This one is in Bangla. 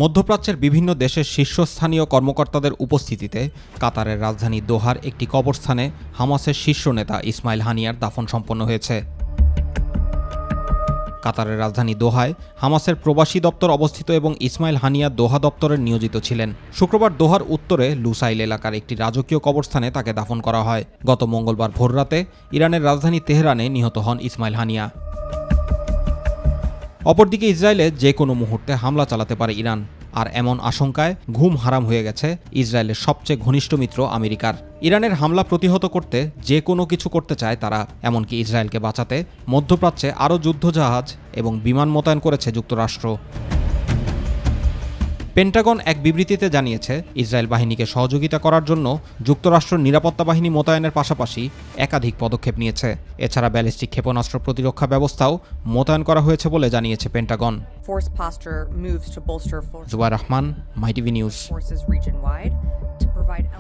মধ্যপ্রাচ্যের বিভিন্ন দেশের শীর্ষস্থানীয় কর্মকর্তাদের উপস্থিতিতে কাতারের রাজধানী দোহার একটি কবরস্থানে হামাসের শীর্ষ নেতা ইসমাইল হানিয়ার দাফন সম্পন্ন হয়েছে। কাতারের রাজধানী দোহায় হামাসের প্রবাসী দপ্তর অবস্থিত এবং ইসমাইল হানিয়া দোহা দপ্তরের নিয়োজিত ছিলেন। শুক্রবার দোহার উত্তরে লুসাইল এলাকার একটি রাজকীয় কবরস্থানে তাকে দাফন করা হয়। গত মঙ্গলবার ভোররাতে ইরানের রাজধানী তেহরানে নিহত হন ইসমাইল হানিয়া। অপরদিকে ইসরায়েলে যে কোনো মুহূর্তে হামলা চালাতে পারে ইরান, আর এমন আশঙ্কায় ঘুম হারাম হয়ে গেছে ইসরায়েলের সবচেয়ে ঘনিষ্ঠ মিত্র আমেরিকার। ইরানের হামলা প্রতিহত করতে যে কোনো কিছু করতে চায় তারা। এমনকি ইসরায়েলকে বাঁচাতে মধ্যপ্রাচ্যে আরও যুদ্ধজাহাজ এবং বিমান মোতায়েন করেছে যুক্তরাষ্ট্র। পেন্টাগন এক বিবৃতিতে জানিয়েছে, ইসরায়েল বাহিনীকে সহযোগিতা করার জন্য যুক্তরাষ্ট্র নিরাপত্তা বাহিনী মোতায়েনের পাশাপাশি একাধিক পদক্ষেপ নিয়েছে। এছাড়া ব্যালিস্টিক ক্ষেপণাস্ত্র প্রতিরক্ষা ব্যবস্থাও মোতায়েন করা হয়েছে বলে জানিয়েছে পেন্টাগন। জুবায়ের রহমান, মাই টিভি নিউজ।